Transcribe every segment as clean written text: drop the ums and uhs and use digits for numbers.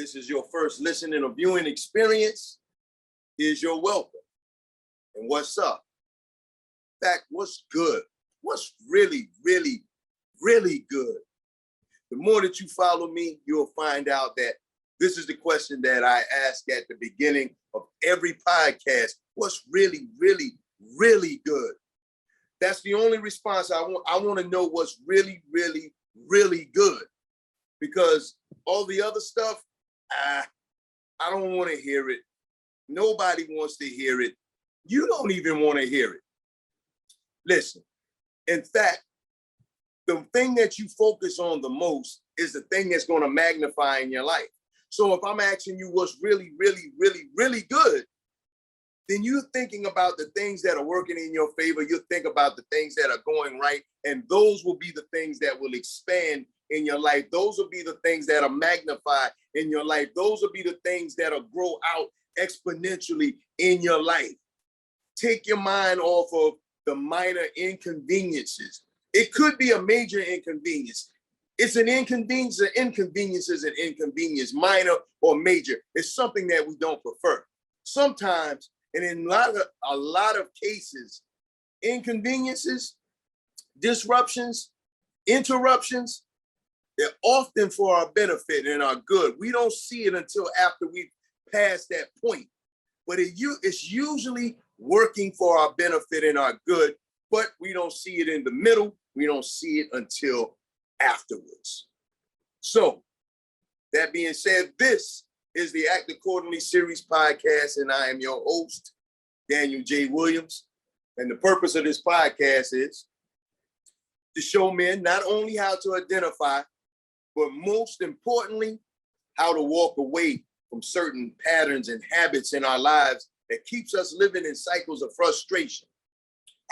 this is your first listening or viewing experience, here's your welcome. And what's up? In fact, what's good? What's really, really, really good? The more that you follow me, you'll find out that this is the question that I ask at the beginning of every podcast. What's really, really, really good? That's the only response I want. I want to know what's really, really, really good. Because all the other stuff, I don't want to hear it. Nobody wants to hear it. You don't even want to hear it. Listen, in fact, the thing that you focus on the most is the thing that's going to magnify in your life. So if I'm asking you what's really, really, really, really good, then you're thinking about the things that are working in your favor. You think about the things that are going right, and those will be the things that will expand in your life. Those will be the things that are magnified in your life. Those will be the things that will grow out exponentially in your life. Take your mind off of the minor inconveniences. It could be a major inconvenience. It's an inconvenience. An inconvenience is an inconvenience, minor or major. It's something that we don't prefer. Sometimes, and in a lot of cases, inconveniences, disruptions, interruptions, they're often for our benefit and our good. We don't see it until after we've passed that point. But it's usually working for our benefit and our good, but we don't see it in the middle. We don't see it until afterwards. So, that being said, this is the Act Accordingly series podcast, and I am your host, Daniel J. Williams. And the purpose of this podcast is to show men not only how to identify, but most importantly, how to walk away from certain patterns and habits in our lives that keeps us living in cycles of frustration.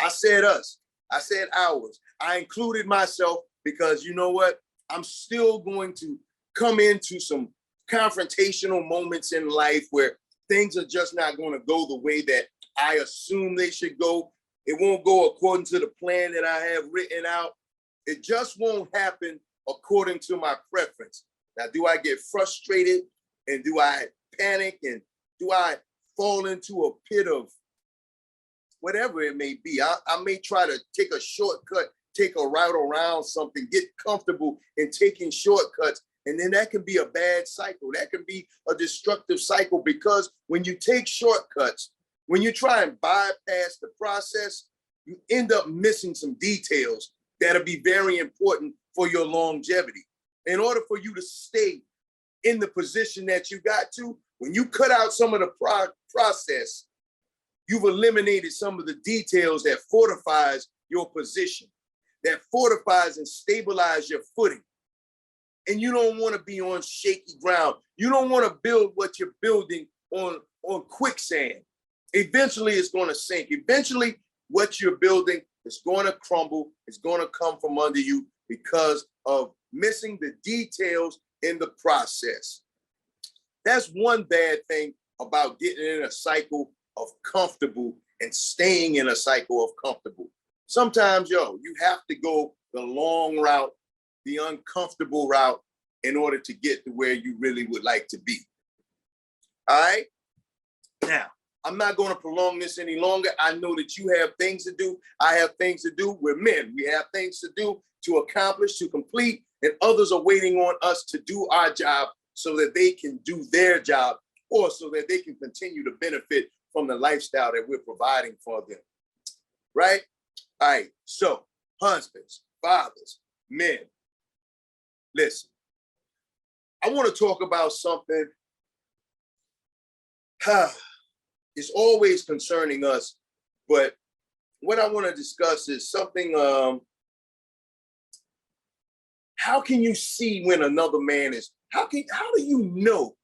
I said us, I said ours. I included myself because you know what? I'm still going to come into some confrontational moments in life where things are just not going to go the way that I assume they should go. It won't go according to the plan that I have written out. It just won't happen according to my preference. Now, do I get frustrated and do I panic and do I fall into a pit of whatever it may be? I may try to take a shortcut, take a route around something, get comfortable in taking shortcuts. And then that can be a bad cycle. That can be a destructive cycle because when you take shortcuts, when you try and bypass the process, you end up missing some details that'll be very important for your longevity. In order for you to stay in the position that you got to, when you cut out some of the process, you've eliminated some of the details that fortifies your position, that fortifies and stabilize your footing. And you don't want to be on shaky ground. You don't want to build what you're building on quicksand. Eventually, it's going to sink. Eventually, what you're building is going to crumble. It's going to come from under you because of missing the details in the process. That's one bad thing about getting in a cycle of comfortable and staying in a cycle of comfortable. Sometimes, you have to go the long route, the uncomfortable route in order to get to where you really would like to be. All right? Now, I'm not going to prolong this any longer. I know that you have things to do. I have things to do. We're men. We have things to do, to accomplish, to complete, and others are waiting on us to do our job so that they can do their job or so that they can continue to benefit from the lifestyle that we're providing for them. Right? All right. So, husbands, fathers, men, listen. I want to talk about something. It's always concerning us, but what I want to discuss is something. How can you see when another man is? How do you know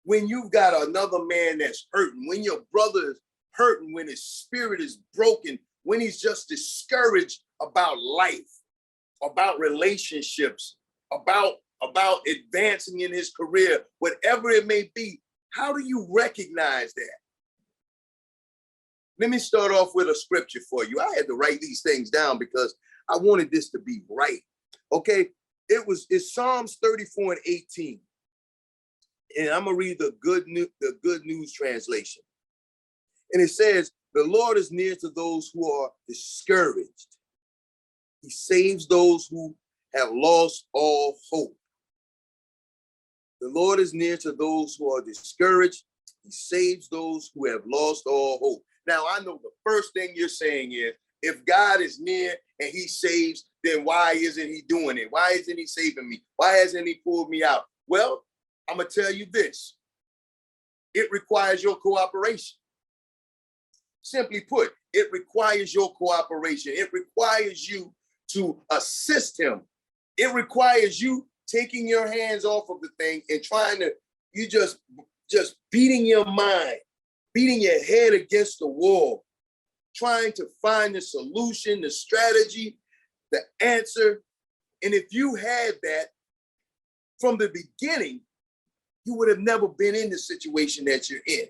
when you've got another man that's hurting? When your brother is hurting? When his spirit is broken? When he's just discouraged about life, about relationships, about advancing in his career, whatever it may be? How do you recognize that? Let me start off with a scripture for you. I had to write these things down because I wanted this to be right. Okay, it's Psalms 34:18. And I'm gonna read the Good News translation. And it says, the Lord is near to those who are discouraged. He saves those who have lost all hope. The Lord is near to those who are discouraged. He saves those who have lost all hope. Now, I know the first thing you're saying is, if God is near and he saves, then why isn't he doing it? Why isn't he saving me? Why hasn't he pulled me out? Well, I'm going to tell you this. It requires your cooperation. Simply put, it requires your cooperation. It requires you to assist him. It requires you taking your hands off of the thing and you just beating your mind, beating your head against the wall, trying to find the solution, the strategy, the answer. And if you had that from the beginning, you would have never been in the situation that you're in,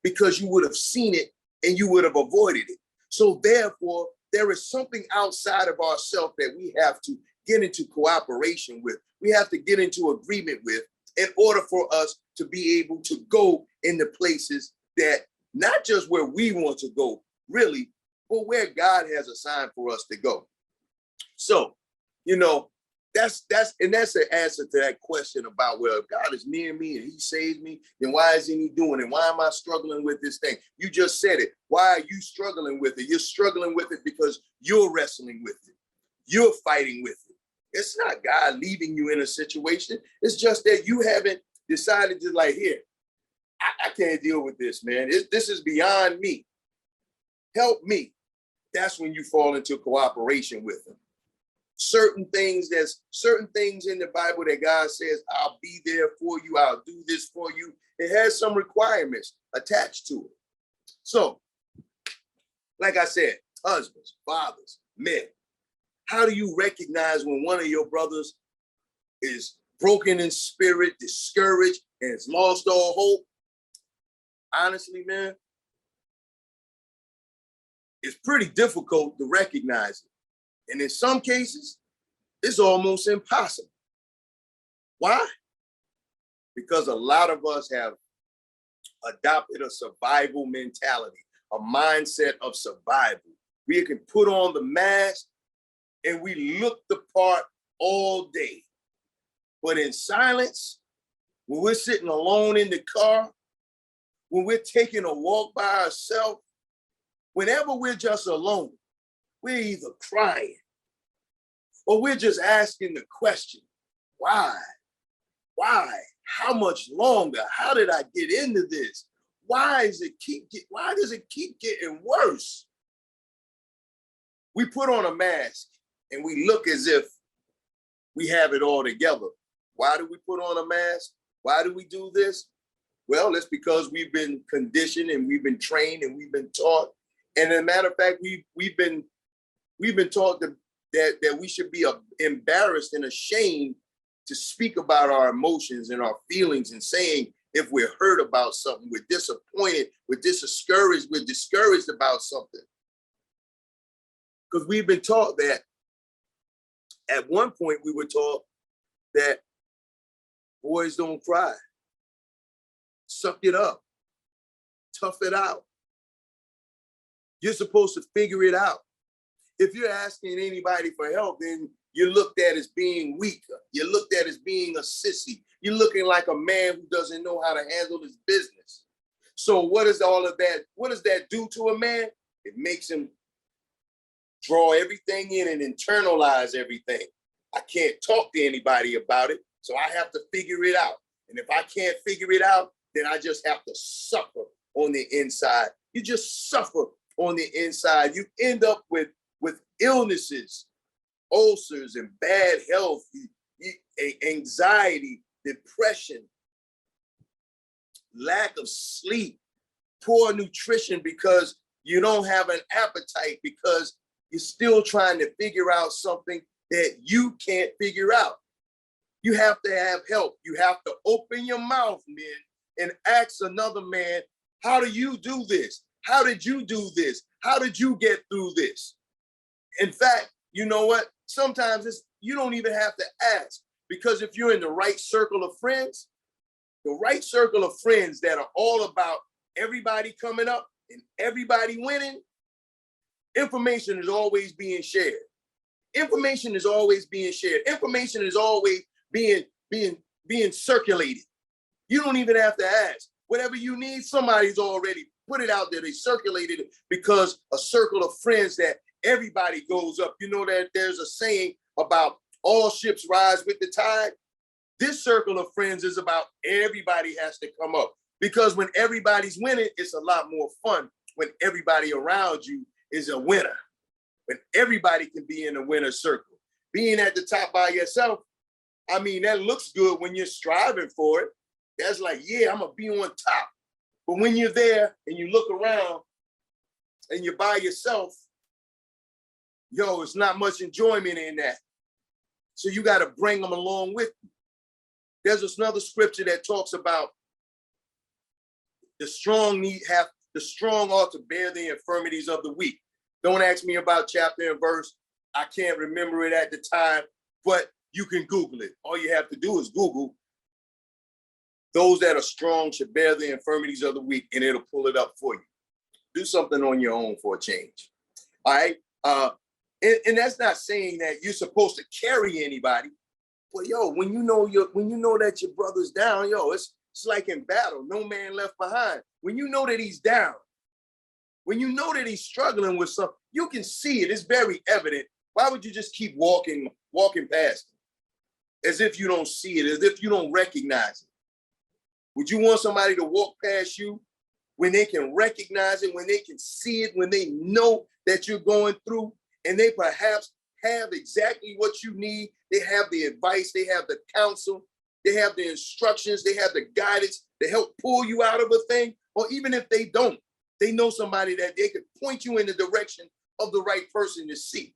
because you would have seen it and you would have avoided it. So therefore, there is something outside of ourselves that we have to get into cooperation with. We have to get into agreement with in order for us to be able to go in the places that not just where we want to go, really, but where God has assigned for us to go. So, that's the answer to that question about, well, if God is near me and he saves me, then why isn't he doing it? Why am I struggling with this thing? You just said it. Why are you struggling with it? You're struggling with it because you're wrestling with it. You're fighting with it. It's not God leaving you in a situation. It's just that you haven't decided to, like, here, I can't deal with this, man. This is beyond me. Help me. That's when you fall into cooperation with him. Certain things in the Bible that God says, I'll be there for you. I'll do this for you. It has some requirements attached to it. So, like I said, husbands, fathers, men, how do you recognize when one of your brothers is broken in spirit, discouraged, and has lost all hope? Honestly, man, it's pretty difficult to recognize it. And in some cases, it's almost impossible. Why? Because a lot of us have adopted a survival mentality, a mindset of survival. We can put on the mask and we look the part all day. But in silence, when we're sitting alone in the car, when we're taking a walk by ourselves, whenever we're just alone, we're either crying or we're just asking the question, why? Why? How much longer? How did I get into this? Why does it keep getting worse? We put on a mask and we look as if we have it all together. Why do we put on a mask? Why do we do this? Well, it's because we've been conditioned and we've been trained and we've been taught. And as a matter of fact, we've been taught that we should be embarrassed and ashamed to speak about our emotions and our feelings, and saying if we're hurt about something, we're disappointed, we're discouraged about something. Because we've been taught that, at one point we were taught that boys don't cry. Suck it up. Tough it out. You're supposed to figure it out. If you're asking anybody for help, then you're looked at as being weak. You're looked at as being a sissy. You're looking like a man who doesn't know how to handle his business. So what is all of that? What does that do to a man? It makes him draw everything in and internalize everything. I can't talk to anybody about it, so I have to figure it out. And if I can't figure it out, then I just have to suffer on the inside. You just suffer on the inside. You end up with illnesses, ulcers, and bad health, anxiety, depression, lack of sleep, poor nutrition because you don't have an appetite, because you're still trying to figure out something that you can't figure out. You have to have help. You have to open your mouth, men, and ask another man, how do you do this? How did you do this? How did you get through this? In fact, you know what? Sometimes you don't even have to ask, because if you're in the right circle of friends, The right circle of friends that are all about everybody coming up and everybody winning, information is always being shared. Information is always being shared. Information is always being circulated. You don't even have to ask. Whatever you need, somebody's already put it out there. They circulated it because a circle of friends that everybody goes up. You know that there's a saying about all ships rise with the tide. This circle of friends is about everybody has to come up, because when everybody's winning, it's a lot more fun when everybody around you is a winner, when everybody can be in a winner's circle. Being at the top by yourself, I mean, that looks good when you're striving for it. That's like, yeah, I'm gonna be on top. But when you're there and you look around and you're by yourself, yo, it's not much enjoyment in that. So you got to bring them along with you. There's another scripture that talks about the strong ought to bear the infirmities of the weak. Don't ask me about chapter and verse. I can't remember it at the time, but you can Google it. All you have to do is Google those that are strong should bear the infirmities of the weak, and it'll pull it up for you. Do something on your own for a change. All right. And that's not saying that you're supposed to carry anybody. But yo, when you know that your brother's down, yo, it's like in battle, no man left behind. When you know that he's down, when you know that he's struggling with something, you can see it. It's very evident. Why would you just keep walking past him? As if you don't see it, as if you don't recognize it. Would you want somebody to walk past you when they can recognize it, when they can see it, when they know that you're going through, and they perhaps have exactly what you need? They have the advice, they have the counsel, they have the instructions, they have the guidance to help pull you out of a thing. Or even if they don't, they know somebody that they could point you in the direction of the right person to see.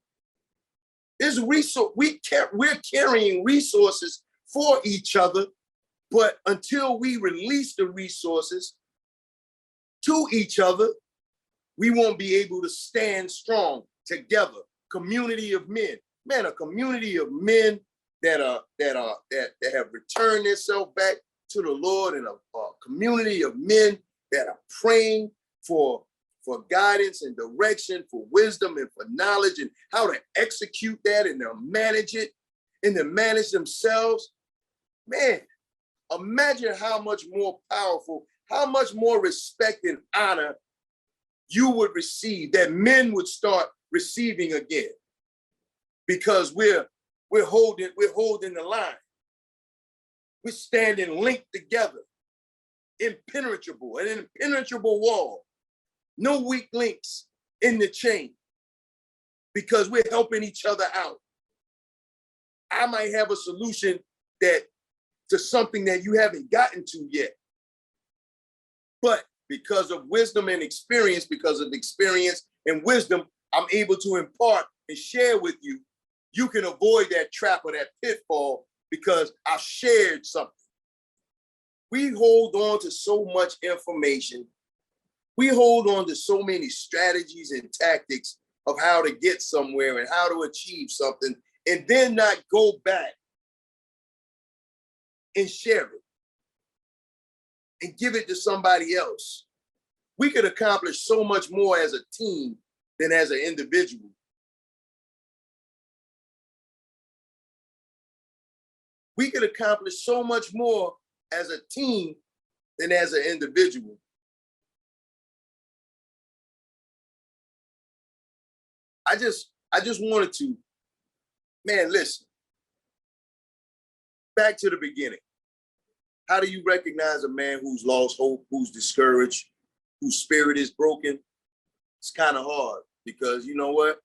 There's resource. We're carrying resources for each other, but until we release the resources to each other, we won't be able to stand strong together. Community of men, man, a community of men that have returned themselves back to the Lord, and a community of men that are praying for guidance and direction, for wisdom and for knowledge, and how to execute that and to manage it and to manage themselves. Man, imagine how much more powerful, how much more respect and honor you would receive, that men would start receiving again, because we're holding the line. We're standing linked together, an impenetrable wall, no weak links in the chain, because we're helping each other out. I might have a solution to something that you haven't gotten to yet, but because of wisdom and experience, because of experience and wisdom, I'm able to impart and share with you. You can avoid that trap or that pitfall because I shared something. We hold on to so much information. We hold on to so many strategies and tactics of how to get somewhere and how to achieve something, and then not go back and share it and give it to somebody else. We could accomplish so much more as a team than as an individual. We could accomplish so much more as a team than as an individual. I just wanted to, man, listen, back to the beginning. How do you recognize a man who's lost hope, who's discouraged, whose spirit is broken? It's kind of hard, because you know what?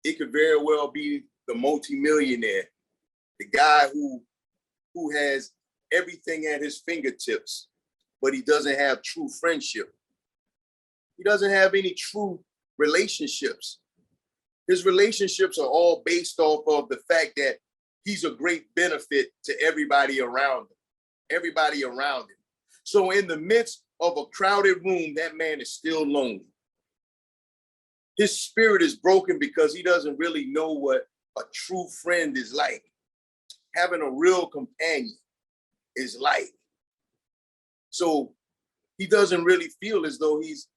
It could very well be the multimillionaire, the guy who has everything at his fingertips, but he doesn't have true friendship. He doesn't have any true relationships. His relationships are all based off of the fact that he's a great benefit to everybody around him. So in the midst of a crowded room, that man is still lonely. His spirit is broken because he doesn't really know what a true friend is like. Having a real companion is like. So he doesn't really feel as though he's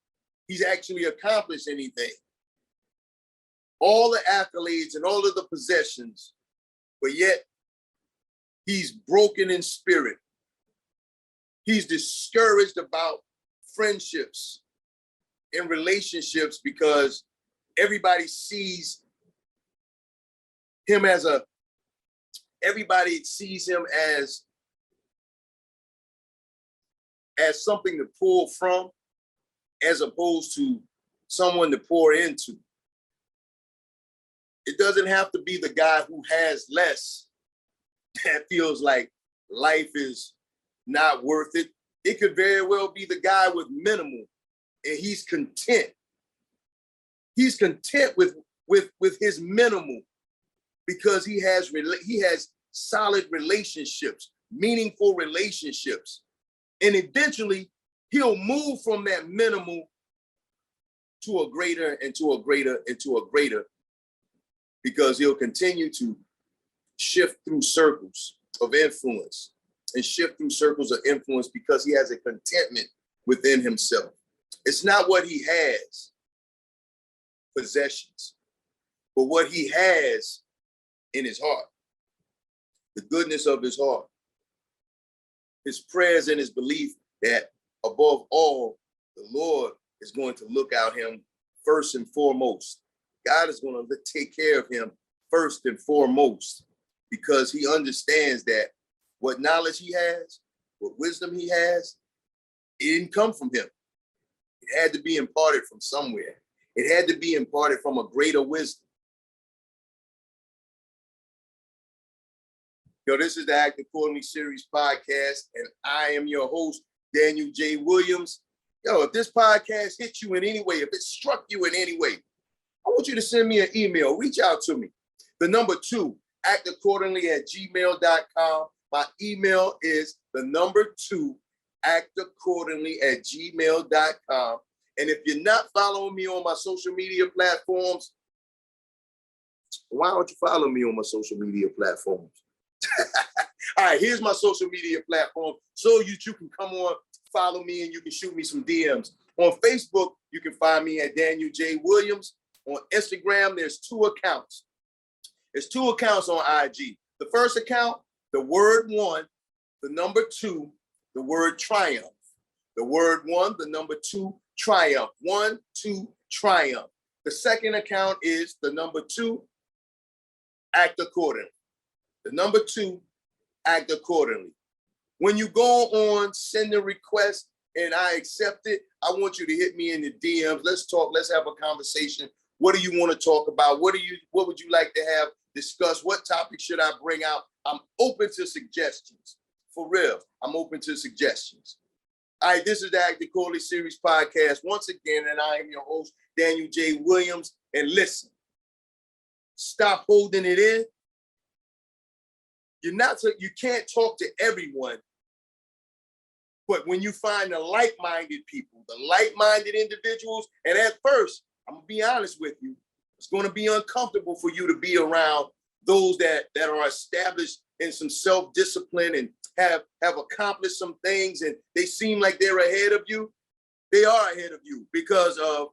actually accomplished anything. All the accolades and all of the possessions, but yet he's broken in spirit. He's discouraged about friendships and relationships because everybody sees him as something to pull from, as opposed to someone to pour into. It doesn't have to be the guy who has less that feels like life is not worth it. It could very well be the guy with minimal and he's content. He's content with his minimal because he has solid relationships, meaningful relationships. And eventually he'll move from that minimal to a greater and to a greater and to a greater, because he'll continue to shift through circles of influence because he has a contentment within himself. It's not what he has, possessions, but what he has in his heart, the goodness of his heart, his prayers and his belief that above all, the Lord is going to look out him first and foremost. God is going to take care of him first and foremost, because he understands that what knowledge he has, what wisdom he has, it didn't come from him. It had to be imparted from somewhere. It had to be imparted from a greater wisdom. Yo, this is the Act Accordingly Series podcast, and I am your host, Daniel J. Williams. Yo, if this podcast hit you in any way, if it struck you in any way, I want you to send me an email. Reach out to me. The number 2, actaccordingly@gmail.com. My email is the number 2, actaccordingly@gmail.com. And if you're not following me on my social media platforms, why don't you follow me on my social media platforms? All right, here's my social media platform so you can come on, follow me, and you can shoot me some DMs. On Facebook, you can find me at Daniel J. Williams. On Instagram, there's 2 accounts. There's 2 accounts on IG. The first account, the word 1, the number 2, the word triumph. The word 1, the number 2, triumph. 1, 2, triumph. The second account is the number 2, act accordingly. The number 2, act accordingly. When you go on, send a request and I accept it, I want you to hit me in the DMs. Let's talk. Let's have a conversation. What do you want to talk about? What would you like to have discussed? What topic should I bring out? I'm open to suggestions. For real, I'm open to suggestions. All right, this is the Act Accordingly Series podcast once again, and I am your host, Daniel J. Williams. And listen, stop holding it in. You can't talk to everyone, but when you find the like-minded people, the like-minded individuals, and at first, I'm gonna be honest with you, it's gonna be uncomfortable for you to be around those that are established in some self-discipline and have accomplished some things, and they seem like they're ahead of you. They are ahead of you because of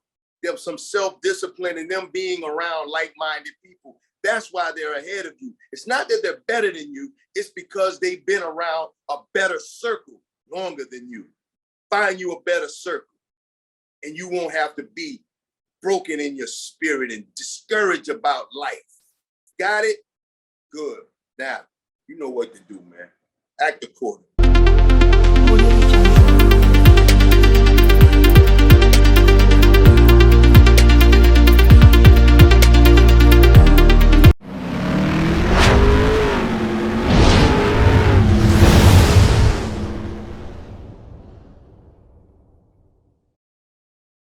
some self-discipline and them being around like-minded people. That's why they're ahead of you. It's not that they're better than you. It's because they've been around a better circle longer than you. Find you a better circle, and you won't have to be broken in your spirit and discouraged about life. Got it? Good. Now, you know what to do, man. Act accordingly.